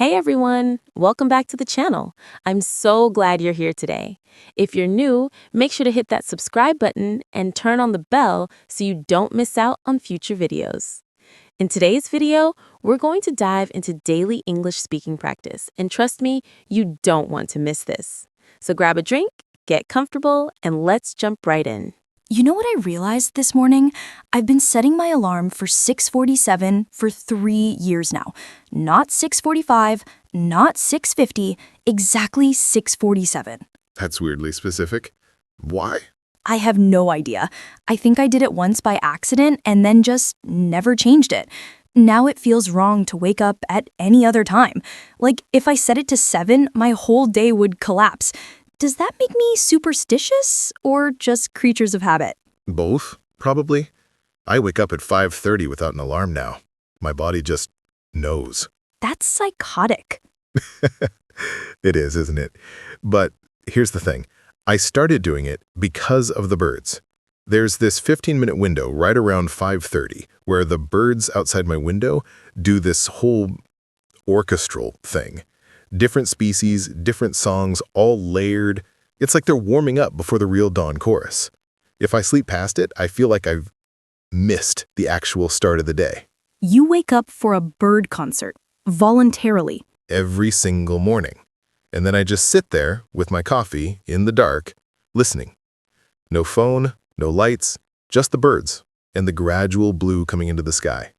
Hey everyone, welcome back to the channel. I'm so glad you're here today. If you're new, make sure to hit that subscribe button and turn on the bell so you don't miss out on future videos. In today's video, we're going to dive into daily English speaking practice, and trust me, you don't want to miss this. So grab a drink, get comfortable, and let's jump right in. You know what I realized this morning? I've been setting my alarm for 6:47 for 3 years now. Not 6:45, not 6:50, exactly 6:47. That's weirdly specific. Why? I have no idea. I think I did it once by accident and then just never changed it. Now it feels wrong to wake up at any other time. Like if I set it to 7, my whole day would collapse. Does that make me superstitious or just creatures of habit? Both, probably. I wake up at 5:30 without an alarm now. My body just knows. That's psychotic. It is, isn't it? But here's the thing. I started doing it because of the birds. There's this 15-minute window right around 5:30 where the birds outside my window do this whole orchestral thing. Different species, different songs, all layered. It's like they're warming up before the real dawn chorus. If I sleep past it, I feel like I've missed the actual start of the day. You wake up for a bird concert, voluntarily. Every single morning. And then I just sit there with my coffee in the dark, listening. No phone, no lights, just the birds and the gradual blue coming into the sky.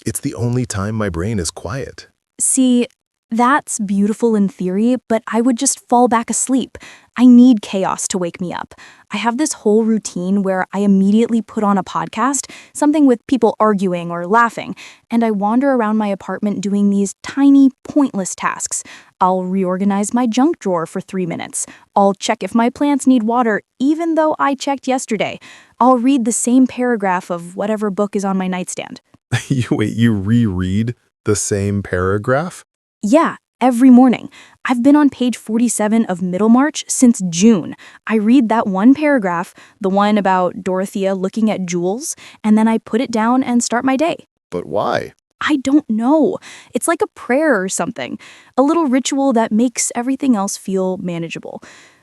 It's the only time my brain is quiet. See, that's beautiful in theory, but I would just fall back asleep. I need chaos to wake me up. I have this whole routine where I immediately put on a podcast, something with people arguing or laughing, and I wander around my apartment doing these tiny, pointless tasks. I'll reorganize my junk drawer for 3 minutes. I'll check if my plants need water, even though I checked yesterday. I'll read the same paragraph of whatever book is on my nightstand. You reread the same paragraph? Yeah, every morning. I've been on page 47 of Middlemarch since June. I read that one paragraph, the one about Dorothea looking at jewels, and then I put it down and start my day. But why? I don't know. It's like a prayer or something, a little ritual that makes everything else feel manageable.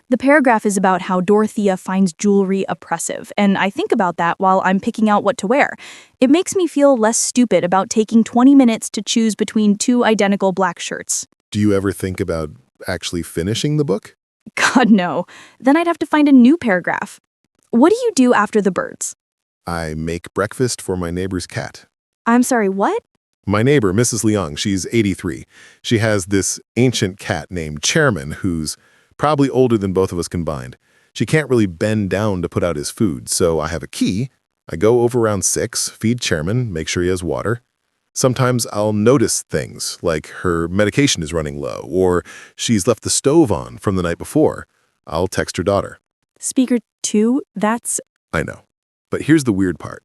The paragraph is about how Dorothea finds jewelry oppressive, and I think about that while I'm picking out what to wear. It makes me feel less stupid about taking 20 minutes to choose between 2 identical black shirts. Do you ever think about actually finishing the book? God, no. Then I'd have to find a new paragraph. What do you do after the birds? I make breakfast for my neighbor's cat. I'm sorry, what? My neighbor, Mrs. Leong, she's 83. She has this ancient cat named Chairman who's probably older than both of us combined. She can't really bend down to put out his food, so I have a key. I go over around 6, feed Chairman, make sure he has water. Sometimes I'll notice things, like her medication is running low, or she's left the stove on from the night before. I'll text her daughter. Speaker 2, that's... I know. But here's the weird part.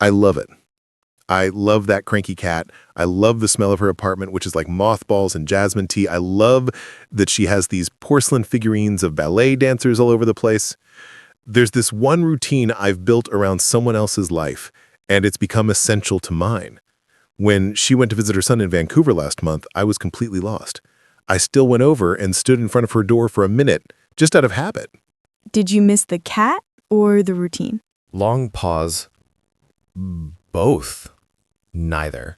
I love it. I love that cranky cat. I love the smell of her apartment, which is like mothballs and jasmine tea. I love that she has these porcelain figurines of ballet dancers all over the place. There's this one routine I've built around someone else's life, and it's become essential to mine. When she went to visit her son in Vancouver last month, I was completely lost. I still went over and stood in front of her door for a minute, just out of habit. Did you miss the cat or the routine? Long pause. Both. Neither.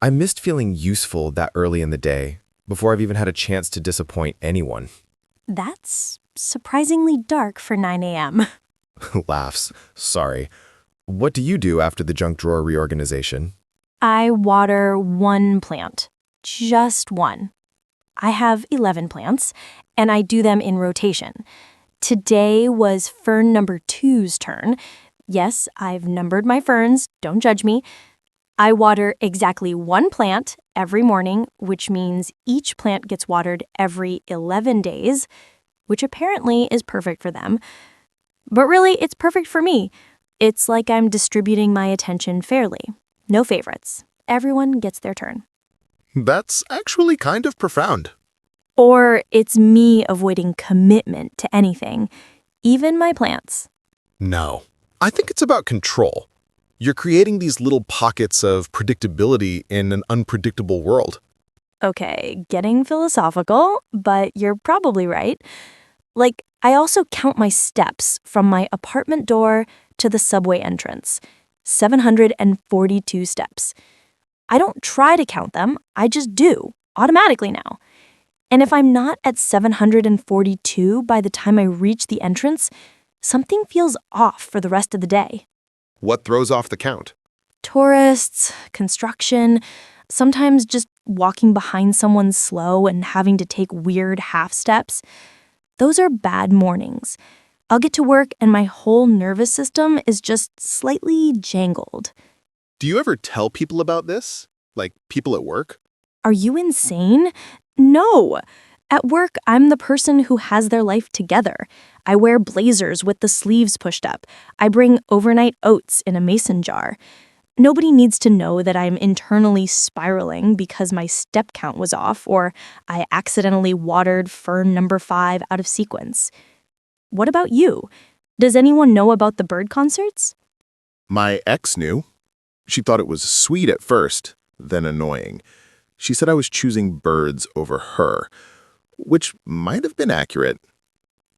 I missed feeling useful that early in the day, before I've even had a chance to disappoint anyone. That's surprisingly dark for 9 a.m. Laughs. Sorry. What do you do after the junk drawer reorganization? I water 1 plant. Just 1. I have 11 plants, and I do them in rotation. Today was fern number 2's turn. Yes, I've numbered my ferns, don't judge me. I water exactly 1 plant every morning, which means each plant gets watered every 11 days, which apparently is perfect for them. But really, it's perfect for me. It's like I'm distributing my attention fairly. No favorites. Everyone gets their turn. That's actually kind of profound. Or it's me avoiding commitment to anything, even my plants. No. I think it's about control. You're creating these little pockets of predictability in an unpredictable world. Okay, getting philosophical, but you're probably right. Like, I also count my steps from my apartment door to the subway entrance. 742 steps. I don't try to count them, I just do, automatically now. And if I'm not at 742 by the time I reach the entrance, something feels off for the rest of the day. What throws off the count? Tourists, construction, sometimes just walking behind someone slow and having to take weird half steps. Those are bad mornings. I'll get to work and my whole nervous system is just slightly jangled. Do you ever tell people about this? Like people at work? Are you insane? No. At work, I'm the person who has their life together. I wear blazers with the sleeves pushed up. I bring overnight oats in a mason jar. Nobody needs to know that I'm internally spiraling because my step count was off or I accidentally watered fern number 5 out of sequence. What about you? Does anyone know about the bird concerts? My ex knew. She thought it was sweet at first, then annoying. She said I was choosing birds over her, which might have been accurate.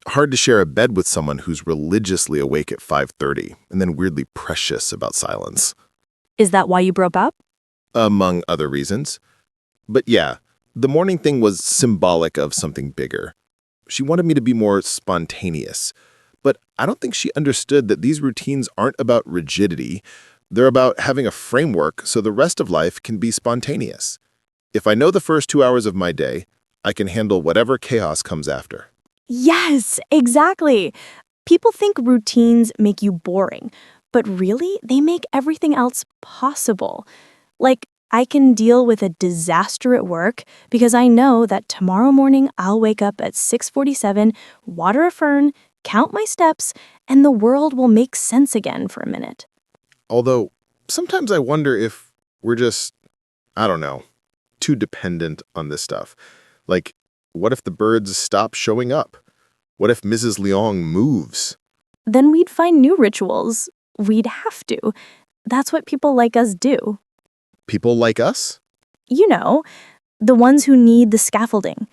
Hard to share a bed with someone who's religiously awake at 5:30 and then weirdly precious about silence. Is that why you broke up? Among other reasons. But yeah, the morning thing was symbolic of something bigger. She wanted me to be more spontaneous, but I don't think she understood that these routines aren't about rigidity. They're about having a framework so the rest of life can be spontaneous. If I know the first 2 hours of my day, I can handle whatever chaos comes after. Yes, exactly. People think routines make you boring, but really, they make everything else possible. Like, I can deal with a disaster at work because I know that tomorrow morning I'll wake up at 6:47, water a fern, count my steps, and the world will make sense again for a minute. Although, sometimes I wonder if we're just, I don't know, too dependent on this stuff. Like, what if the birds stop showing up? What if Mrs. Leong moves? Then we'd find new rituals. We'd have to. That's what people like us do. People like us? You know, the ones who need the scaffolding,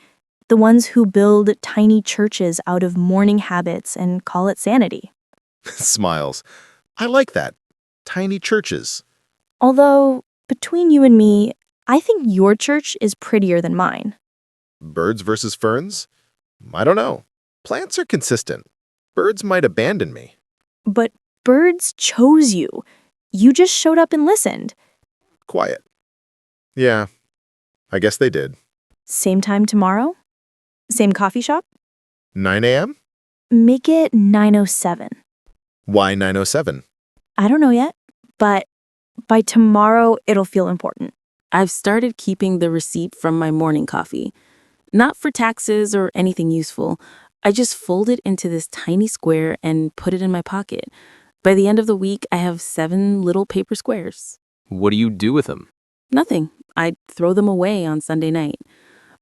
the ones who build tiny churches out of morning habits and call it sanity. Smiles. I like that. Tiny churches. Although, between you and me, I think your church is prettier than mine. Birds versus ferns? I don't know. Plants are consistent. Birds might abandon me. But birds chose you. You just showed up and listened. Quiet. Yeah, I guess they did. Same time tomorrow? Same coffee shop? 9 a.m.? Make it 9:07. Why 9:07? I don't know yet, but by tomorrow it'll feel important. I've started keeping the receipt from my morning coffee. Not for taxes or anything useful. I just fold it into this tiny square and put it in my pocket. By the end of the week, I have 7 little paper squares. What do you do with them? Nothing. I throw them away on Sunday night.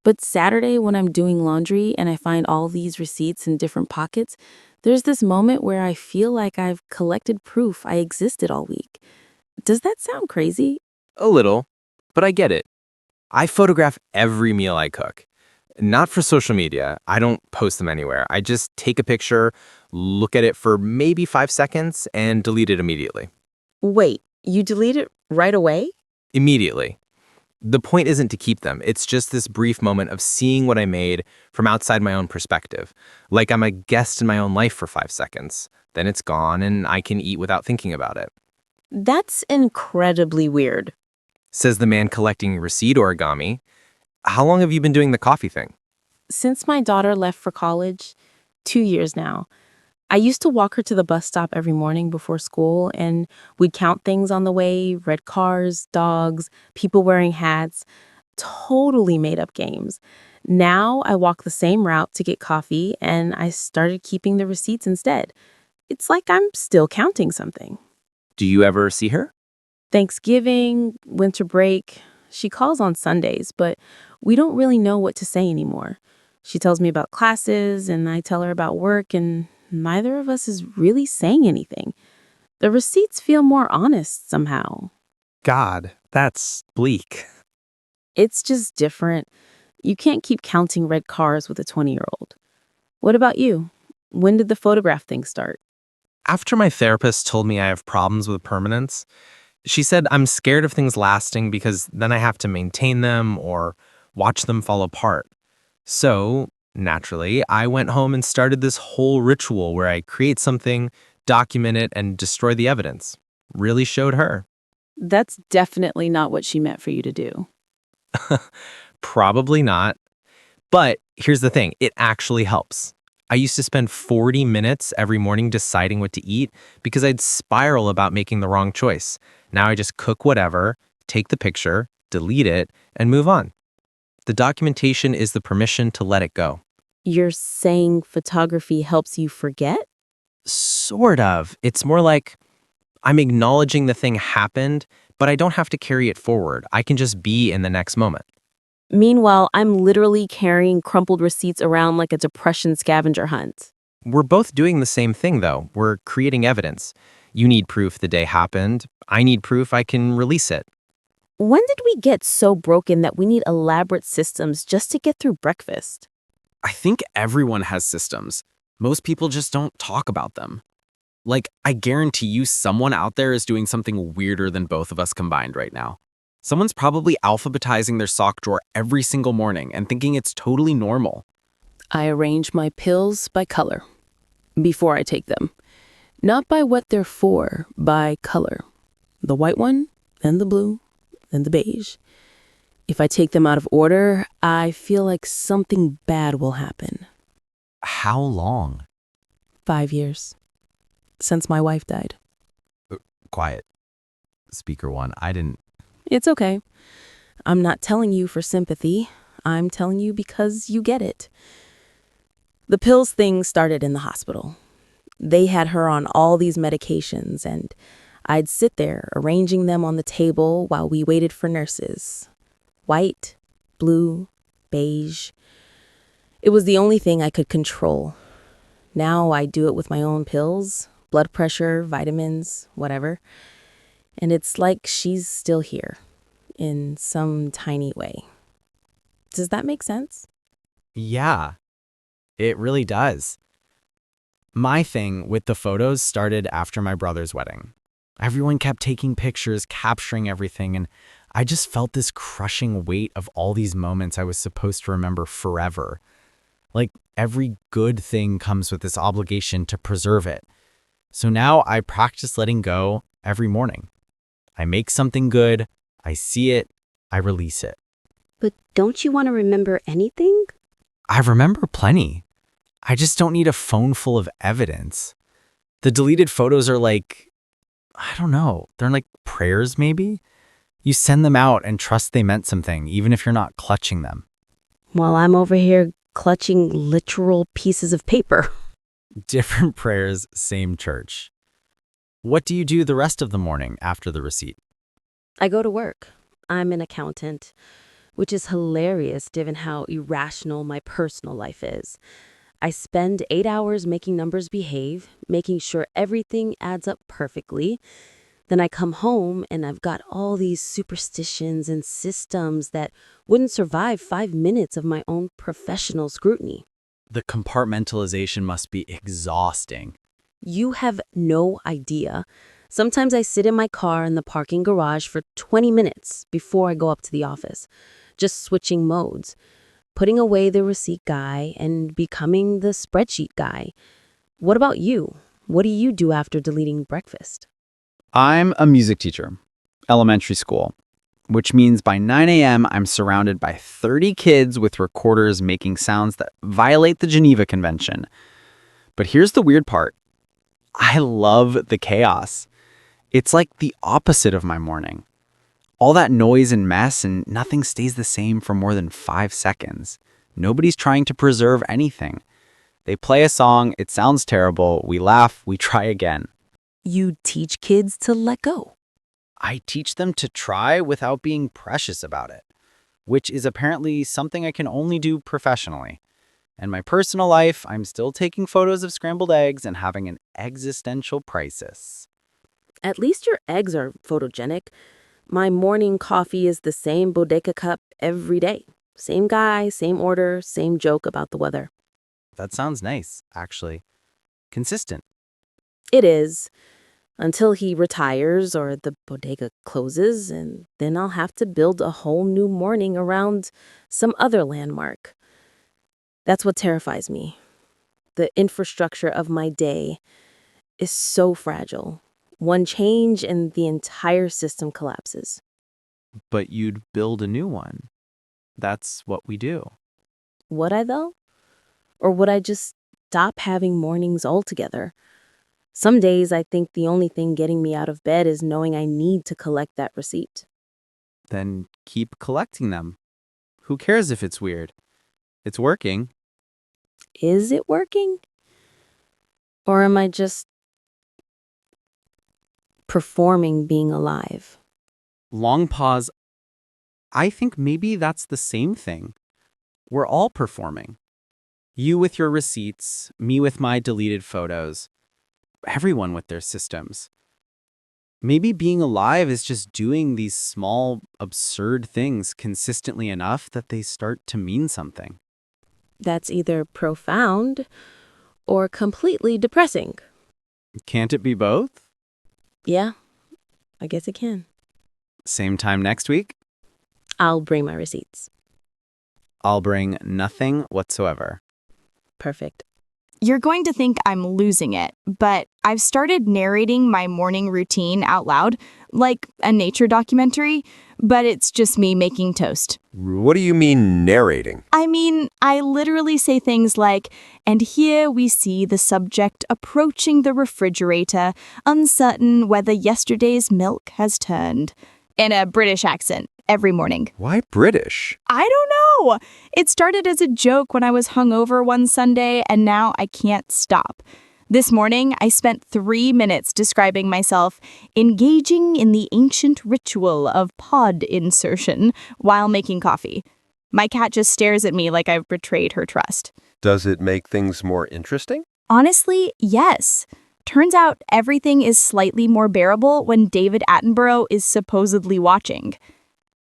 But Saturday, when I'm doing laundry and I find all these receipts in different pockets, there's this moment where I feel like I've collected proof I existed all week. Does that sound crazy? A little, but I get it. I photograph every meal I cook. Not for social media. I don't post them anywhere. I just take a picture, look at it for maybe 5 seconds, and delete it immediately. Wait, you delete it right away? Immediately. The point isn't to keep them. It's just this brief moment of seeing what I made from outside my own perspective. Like I'm a guest in my own life for 5 seconds. Then it's gone and I can eat without thinking about it. That's incredibly weird. Says the man collecting receipt origami. How long have you been doing the coffee thing? Since my daughter left for college, 2 years now. I used to walk her to the bus stop every morning before school, and we'd count things on the way, red cars, dogs, people wearing hats. Totally made up games. Now I walk the same route to get coffee, and I started keeping the receipts instead. It's like I'm still counting something. Do you ever see her? Thanksgiving, winter break. She calls on Sundays, but we don't really know what to say anymore. She tells me about classes, and I tell her about work, and neither of us is really saying anything. The receipts feel more honest somehow. God, that's bleak. It's just different. You can't keep counting red cars with a 20-year-old. What about you? When did the photograph thing start? After my therapist told me I have problems with permanence, she said I'm scared of things lasting because then I have to maintain them or watch them fall apart. So, naturally, I went home and started this whole ritual where I create something, document it, and destroy the evidence. Really showed her. That's definitely not what she meant for you to do. Probably not. But here's the thing, it actually helps. I used to spend 40 minutes every morning deciding what to eat because I'd spiral about making the wrong choice. Now I just cook whatever, take the picture, delete it, and move on. The documentation is the permission to let it go. You're saying photography helps you forget? Sort of. It's more like I'm acknowledging the thing happened, but I don't have to carry it forward. I can just be in the next moment. Meanwhile, I'm literally carrying crumpled receipts around like a depression scavenger hunt. We're both doing the same thing, though. We're creating evidence. You need proof the day happened. I need proof I can release it. When did we get so broken that we need elaborate systems just to get through breakfast? I think everyone has systems. Most people just don't talk about them. Like, I guarantee you someone out there is doing something weirder than both of us combined right now. Someone's probably alphabetizing their sock drawer every single morning and thinking it's totally normal. I arrange my pills by color before I take them. Not by what they're for, by color. The white one, then the blue, then the beige. If I take them out of order, I feel like something bad will happen. How long? 5 years. Since my wife died. Quiet. Speaker one, I didn't... It's okay. I'm not telling you for sympathy. I'm telling you because you get it. The pills thing started in the hospital. They had her on all these medications, and I'd sit there arranging them on the table while we waited for nurses. White, blue, beige. It was the only thing I could control. Now I do it with my own pills, blood pressure, vitamins, whatever. And it's like she's still here, in some tiny way. Does that make sense? Yeah, it really does. My thing with the photos started after my brother's wedding. Everyone kept taking pictures, capturing everything, and I just felt this crushing weight of all these moments I was supposed to remember forever. Like, every good thing comes with this obligation to preserve it. So now I practice letting go every morning. I make something good, I see it, I release it. But don't you want to remember anything? I remember plenty. I just don't need a phone full of evidence. The deleted photos are like, I don't know, they're like prayers maybe? You send them out and trust they meant something, even if you're not clutching them. While I'm over here clutching literal pieces of paper. Different prayers, same church. What do you do the rest of the morning after the receipt? I go to work. I'm an accountant, which is hilarious given how irrational my personal life is. I spend 8 hours making numbers behave, making sure everything adds up perfectly. Then I come home and I've got all these superstitions and systems that wouldn't survive 5 minutes of my own professional scrutiny. The compartmentalization must be exhausting. You have no idea. Sometimes I sit in my car in the parking garage for 20 minutes before I go up to the office, just switching modes, putting away the receipt guy and becoming the spreadsheet guy. What about you? What do you do after deleting breakfast? I'm a music teacher, elementary school, which means by 9 a.m. I'm surrounded by 30 kids with recorders making sounds that violate the Geneva Convention. But here's the weird part. I love the chaos. It's like the opposite of my morning. All that noise and mess, and nothing stays the same for more than 5 seconds. Nobody's trying to preserve anything. They play a song, it sounds terrible, we laugh, we try again. You teach kids to let go. I teach them to try without being precious about it, which is apparently something I can only do professionally. In my personal life, I'm still taking photos of scrambled eggs and having an existential crisis. At least your eggs are photogenic. My morning coffee is the same bodega cup every day. Same guy, same order, same joke about the weather. That sounds nice, actually. Consistent. It is, until he retires or the bodega closes, and then I'll have to build a whole new morning around some other landmark. That's what terrifies me. The infrastructure of my day is so fragile. One change and the entire system collapses. But you'd build a new one. That's what we do. Would I, though? Or would I just stop having mornings altogether? Some days I think the only thing getting me out of bed is knowing I need to collect that receipt. Then keep collecting them. Who cares if it's weird? It's working. Is it working? Or am I just performing being alive? Long pause. I think maybe that's the same thing. We're all performing. You with your receipts, me with my deleted photos, everyone with their systems. Maybe being alive is just doing these small, absurd things consistently enough that they start to mean something. That's either profound or completely depressing. Can't it be both? Yeah, I guess it can. Same time next week? I'll bring my receipts. I'll bring nothing whatsoever. Perfect. You're going to think I'm losing it, but I've started narrating my morning routine out loud, like a nature documentary, but it's just me making toast. What do you mean narrating? I mean, I literally say things like, and here we see the subject approaching the refrigerator, uncertain whether yesterday's milk has turned, in a British accent every morning. Why British? I don't know. It started as a joke when I was hungover one Sunday, and now I can't stop. This morning, I spent 3 minutes describing myself engaging in the ancient ritual of pod insertion while making coffee. My cat just stares at me like I've betrayed her trust. Does it make things more interesting? Honestly, yes. Turns out everything is slightly more bearable when David Attenborough is supposedly watching.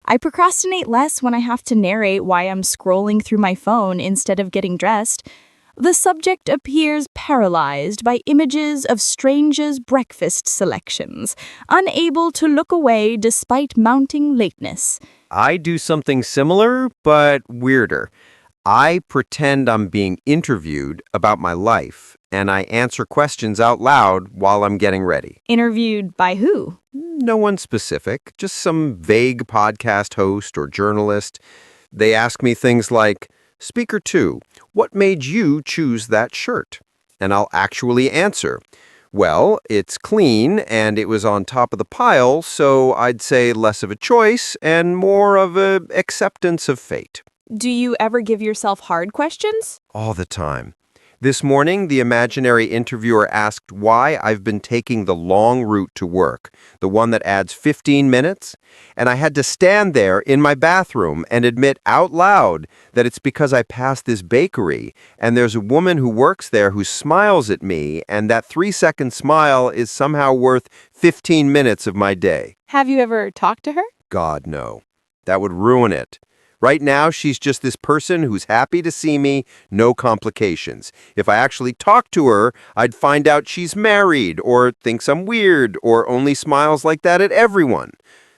I procrastinate less when I have to narrate why I'm scrolling through my phone instead of getting dressed. The subject appears paralyzed by images of strangers' breakfast selections, unable to look away despite mounting lateness. I do something similar, but weirder. I pretend I'm being interviewed about my life, and I answer questions out loud while I'm getting ready. Interviewed by who? No one specific, just some vague podcast host or journalist. They ask me things like, Speaker 2, what made you choose that shirt? And I'll actually answer, well, it's clean and it was on top of the pile, so I'd say less of a choice and more of a acceptance of fate. Do you ever give yourself hard questions? All the time. This morning, the imaginary interviewer asked why I've been taking the long route to work, the one that adds 15 minutes, and I had to stand there in my bathroom and admit out loud that it's because I passed this bakery, and there's a woman who works there who smiles at me, and that 3-second smile is somehow worth 15 minutes of my day. Have you ever talked to her? God, no. That would ruin it. Right now, she's just this person who's happy to see me, no complications. If I actually talk to her, I'd find out she's married, or thinks I'm weird, or only smiles like that at everyone.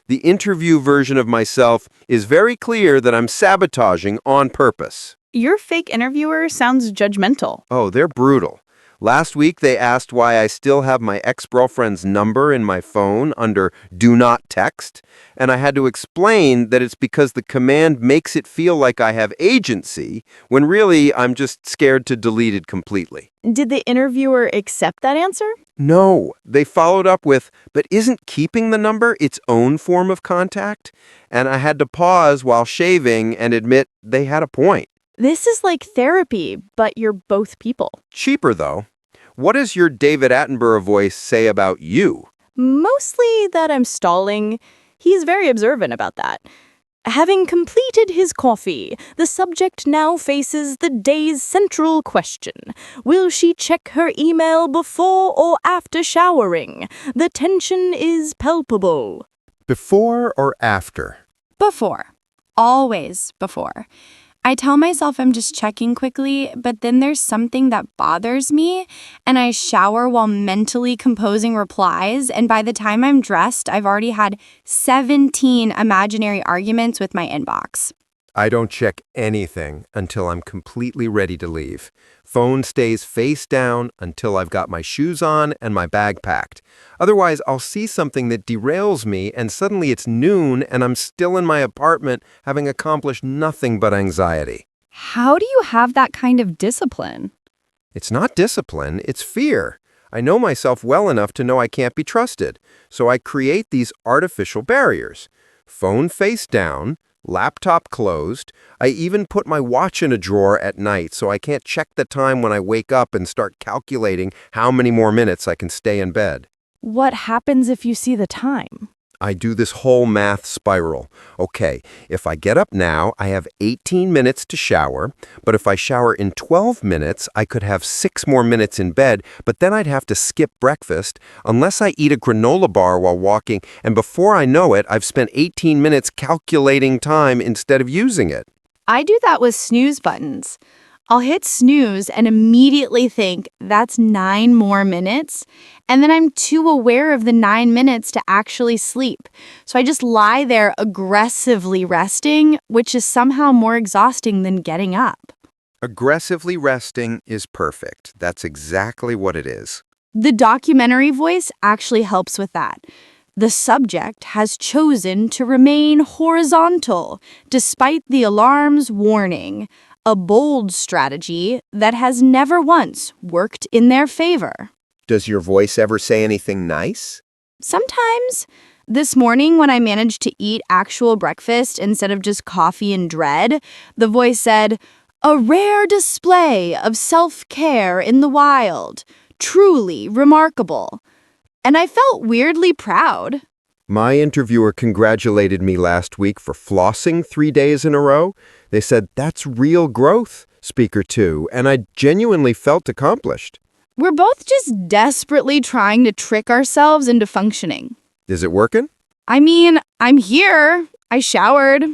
The interview version of myself is very clear that I'm sabotaging on purpose. Your fake interviewer sounds judgmental. Oh, they're brutal. Last week, they asked why I still have my ex-girlfriend's number in my phone under Do Not Text, and I had to explain that it's because the command makes it feel like I have agency, when really I'm just scared to delete it completely. Did the interviewer accept that answer? No, they followed up with, but isn't keeping the number its own form of contact? And I had to pause while shaving and admit they had a point. This is like therapy, but you're both people. Cheaper, though. What does your David Attenborough voice say about you? Mostly that I'm stalling. He's very observant about that. Having completed his coffee, the subject now faces the day's central question. Will she check her email before or after showering? The tension is palpable. Before or after? Before. Always before. I tell myself I'm just checking quickly, but then there's something that bothers me, and I shower while mentally composing replies, and by the time I'm dressed, I've already had 17 imaginary arguments with my inbox. I don't check anything until I'm completely ready to leave. Phone stays face down until I've got my shoes on and my bag packed. Otherwise, I'll see something that derails me and suddenly it's noon and I'm still in my apartment having accomplished nothing but anxiety. How do you have that kind of discipline? It's not discipline, it's fear. I know myself well enough to know I can't be trusted, so I create these artificial barriers. Phone face down, laptop closed. I even put my watch in a drawer at night so I can't check the time when I wake up and start calculating how many more minutes I can stay in bed. What happens if you see the time? I do this whole math spiral. Okay, if I get up now, I have 18 minutes to shower, but if I shower in 12 minutes, I could have 6 more minutes in bed, but then I'd have to skip breakfast unless I eat a granola bar while walking, and before I know it, I've spent 18 minutes calculating time instead of using it. I do that with snooze buttons. I'll hit snooze and immediately think that's 9 more minutes, and then I'm too aware of the 9 minutes to actually sleep. So I just lie there aggressively resting, which is somehow more exhausting than getting up. Aggressively resting is perfect. That's exactly what it is. The documentary voice actually helps with that. The subject has chosen to remain horizontal despite the alarm's warning. A bold strategy that has never once worked in their favor. Does your voice ever say anything nice? Sometimes. This morning, when I managed to eat actual breakfast instead of just coffee and dread, the voice said, "A rare display of self-care in the wild. Truly remarkable." And I felt weirdly proud. My interviewer congratulated me last week for flossing 3 days in a row. They said, "That's real growth, speaker 2," and I genuinely felt accomplished. We're both just desperately trying to trick ourselves into functioning. Is it working? I mean, I'm here. I showered.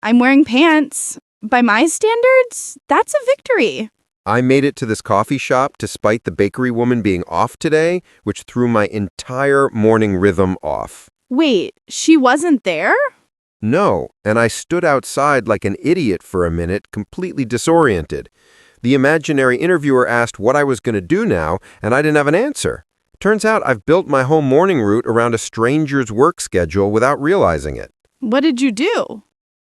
I'm wearing pants. By my standards, that's a victory. I made it to this coffee shop despite the bakery woman being off today, which threw my entire morning rhythm off. Wait, she wasn't there? No, and I stood outside like an idiot for a minute, completely disoriented. The imaginary interviewer asked what I was going to do now, and I didn't have an answer. Turns out I've built my whole morning route around a stranger's work schedule without realizing it. What did you do?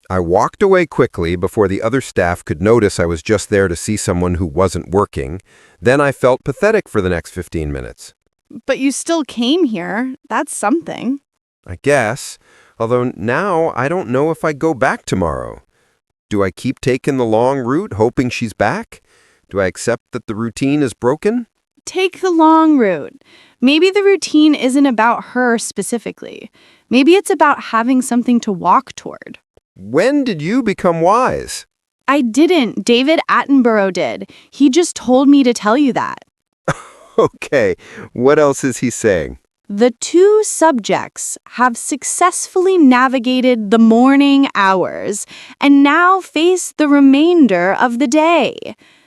I walked away quickly before the other staff could notice I was just there to see someone who wasn't working. Then I felt pathetic for the next 15 minutes. But you still came here. That's something. I guess, although now I don't know if I go back tomorrow. Do I keep taking the long route, hoping she's back? Do I accept that the routine is broken? Take the long route. Maybe the routine isn't about her specifically. Maybe it's about having something to walk toward. When did you become wise? I didn't. David Attenborough did. He just told me to tell you that. Okay, what else is he saying? The two subjects have successfully navigated the morning hours and now face the remainder of the day.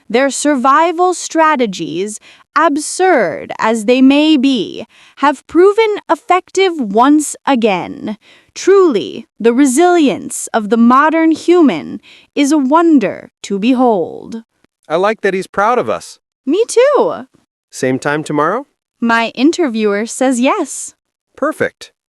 Their survival strategies, absurd as they may be, have proven effective once again. Truly, the resilience of the modern human is a wonder to behold. I like that he's proud of us. Me too. Same time tomorrow? My interviewer says yes. Perfect.